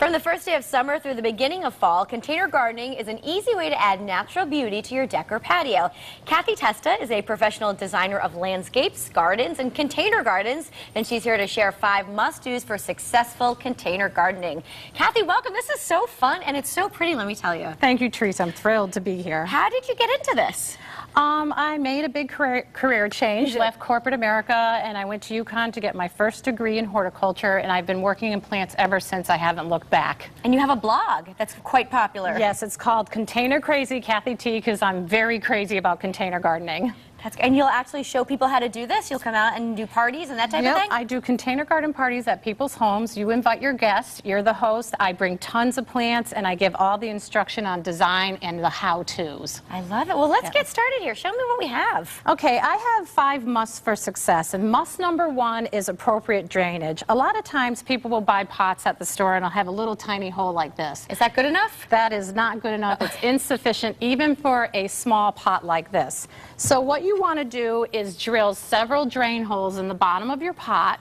From the first day of summer through the beginning of fall, container gardening is an easy way to add natural beauty to your deck or patio. Cathy Testa is a professional designer of landscapes, gardens, and container gardens, and she's here to share 5 must-dos for successful container gardening. Cathy, welcome. This is so fun, and it's so pretty, let me tell you. Thank you, Teresa. I'm thrilled to be here. How did you get into this? I made a big career change, left corporate America, and I went to UConn to get my first degree in horticulture, and I've been working in plants ever since. I haven't looked back. And you have a blog that's quite popular. Yes, it's called Container Crazy Cathy T, because I'm very crazy about container gardening. And you'll actually show people how to do this? You'll come out and do parties and that type of thing? I do container garden parties at people's homes. You invite your guests, you're the host, I bring tons of plants, and I give all the instruction on design and the how-tos. I love it. Well, let's get started here. Show me what we have. Okay, I have 5 musts for success, and must number 1 is appropriate drainage. A lot of times people will buy pots at the store and I'll have a little tiny hole like this. Is that good enough? That is not good enough. It's insufficient even for a small pot like this. So what you want to do is drill several drain holes in the bottom of your pot,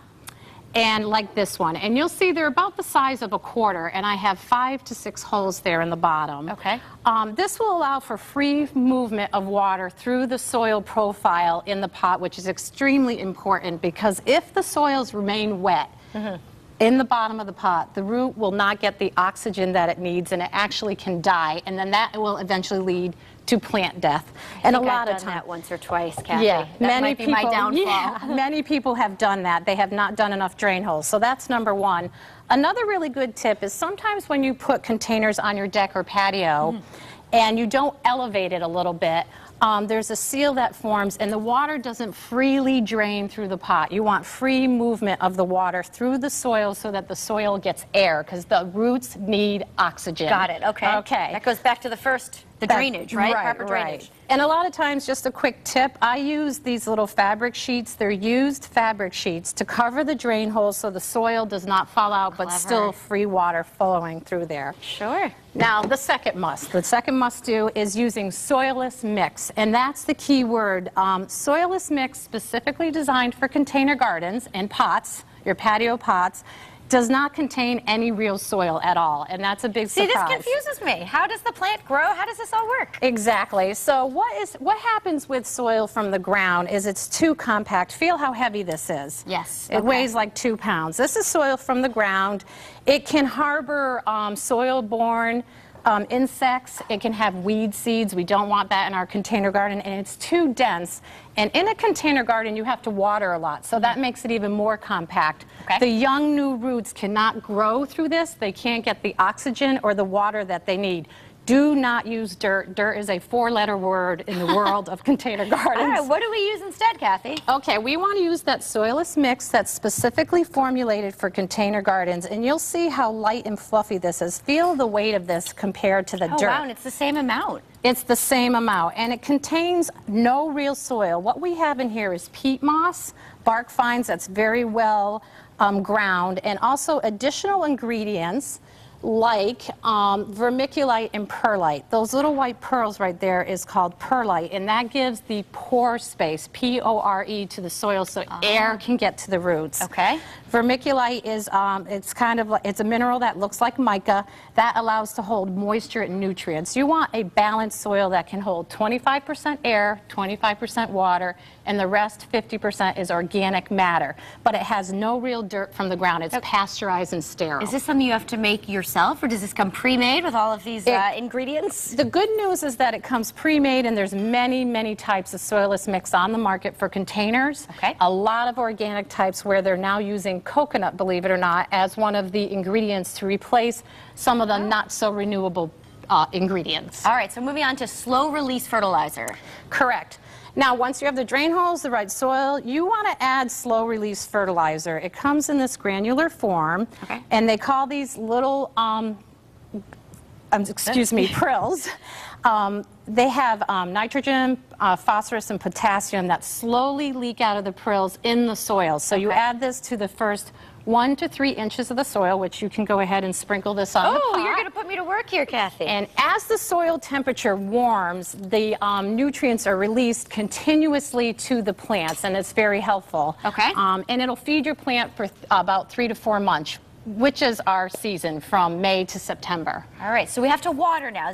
and like this one, and you'll see they're about the size of a quarter, and I have 5 to 6 holes there in the bottom. Okay. This will allow for free movement of water through the soil profile in the pot, which is extremely important, because if the soils remain wet in the bottom of the pot, the root will not get the oxygen that it needs, and it actually can die, and then that will eventually lead to plant death. And a lot of times, that once or twice, Cathy. yeah, that might be my downfall. Yeah, many people have done that. They have not done enough drain holes. So that's number 1. Another really good tip is sometimes when you put containers on your deck or patio and you don't elevate it a little bit, there's a seal that forms and the water doesn't freely drain through the pot. You want free movement of the water through the soil so that the soil gets air, because the roots need oxygen. Got it. Okay. Okay. That goes back to the drainage, right? Proper drainage. Right. And a lot of times, just a quick tip, I use these little fabric sheets. They're used fabric sheets to cover the drain holes so the soil does not fall out, but still free water flowing through there. Sure. Now, the second must do is using Soilless mix, and that's the key word. Soilless mix, specifically designed for container gardens and pots, your patio pots, does not contain any real soil at all, and that's a big surprise. See, this confuses me. How does the plant grow? How does this all work? Exactly. So what happens with soil from the ground is it's too compact. Feel how heavy this is. Yes. It weighs like 2 pounds. This is soil from the ground. It can harbor soil-borne insects. It can have weed seeds. We don't want that in our container garden, and it's too dense. And in a container garden, you have to water a lot, so that makes it even more compact. Okay. The young new roots cannot grow through this. They can't get the oxygen or the water that they need. Do not use dirt. Dirt is a 4-letter word in the world of container gardens. All right, what do we use instead, Cathy? Okay, we want to use that Soilless mix that's specifically formulated for container gardens, and you'll see how light and fluffy this is. Feel the weight of this compared to the dirt. Oh, wow, and it's the same amount. It's the same amount, and it contains no real soil. What we have in here is peat moss, bark fines that's very well ground, and also additional ingredients like vermiculite and perlite. Those little white pearls right there is called perlite, and that gives the pore space, P-O-R-E, to the soil so air can get to the roots. Okay. Vermiculite is it's a mineral that looks like mica that allows to hold moisture and nutrients. You want a balanced soil that can hold 25% air, 25% water, and the rest 50% is organic matter. But it has no real dirt from the ground. It's pasteurized and sterile. Is this something you have to make yourself, or does this come pre-made with all of these ingredients? The good news is that it comes pre-made, and there's many, many types of Soilless mix on the market for containers. Okay. A lot of organic types where they're now using coconut, believe it or not, as one of the ingredients to replace some of the not so renewable ingredients. All right, so moving on to slow-release fertilizer. Correct. Now, once you have the drain holes, the right soil, you want to add slow-release fertilizer. It comes in this granular form, and they call these little, prills. They have nitrogen, phosphorus, and potassium that slowly leak out of the prills in the soil. So you add this to the first 1 to 3 inches of the soil, which you can go ahead and sprinkle this on the pot. Oh, you're going to put me to work here, Cathy. And as the soil temperature warms, the nutrients are released continuously to the plants, and it's very helpful. Okay. And it'll feed your plant for about 3 to 4 months. which is our season from May to September. All right, so we have to water now.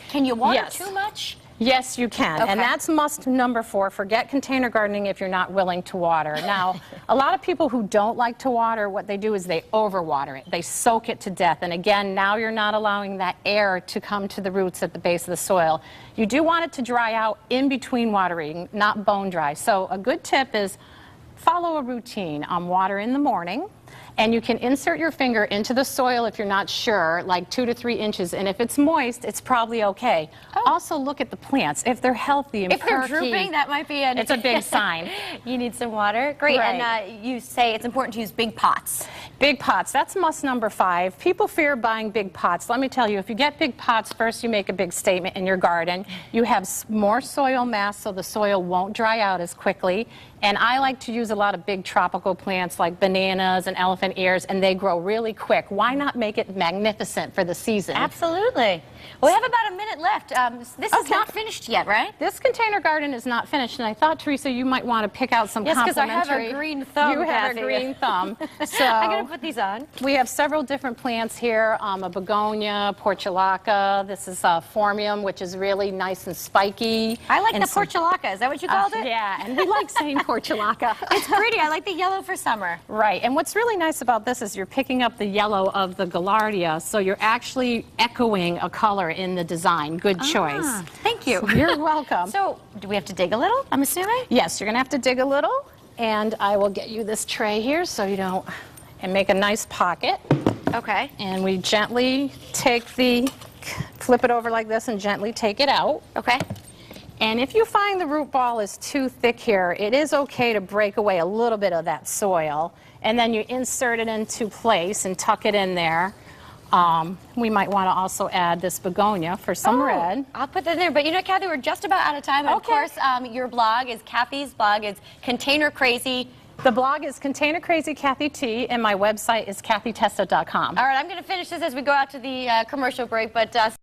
Can you water Yes. too much? Yes, you can. Okay. And that's must number 4. Forget container gardening if you're not willing to water. Now, a lot of people who don't like to water, what they do is they overwater it. They soak it to death. And again, now you're not allowing that air to come to the roots at the base of the soil. You do want it to dry out in between watering, not bone dry. So a good tip is follow a routine. Water in the morning. And you can insert your finger into the soil if you're not sure, like 2 to 3 inches. And if it's moist, it's probably okay. Oh. Also look at the plants. If they're healthy and If they're perky, drooping, that might be it's a big sign. You need some water. Great. Right. And you say it's important to use big pots. Big pots, that's must number 5. People fear buying big pots. Let me tell you, if you get big pots, first you make a big statement in your garden. You have more soil mass, so the soil won't dry out as quickly. And I like to use a lot of big tropical plants like bananas and elephant ears, and they grow really quick. Why not make it magnificent for the season? Absolutely. Well, we have about a minute left. This is Okay. not finished yet, right? This container garden is not finished, and I thought, Teresa, you might want to pick out some Yes, 'cause I complimentary. have a green thumb, You have Cathy. a green thumb. So I'm going to put these on. we have several different plants here, a begonia, portulaca. This is phormium, which is really nice and spiky. I like And the some- portulaca. Is that what you called it? Yeah, and we like saying portulaca. It's pretty. I like the yellow for summer. Right, and what's really nice about this is you're picking up the yellow of the gaillardia, so you're actually echoing a color in the design. Good choice. Ah, thank you. You're welcome. So, do we have to dig a little, I'm assuming? Yes, you're going to have to dig a little, and I will get you this tray here so you don't, and make a nice pocket. Okay. And we gently flip it over like this and gently take it out. Okay. And if you find the root ball is too thick here, it is okay to break away a little bit of that soil, and then you insert it into place and tuck it in there. We might want to also add this begonia for some red. I'll put that in there. But you know, Cathy, we're just about out of time. And Okay. of course, your blog is Cathy's blog. It's Container Crazy. The blog is Container Crazy Cathy T, and my website is cathytesta.com. All right, I'm going to finish this as we go out to the commercial break. But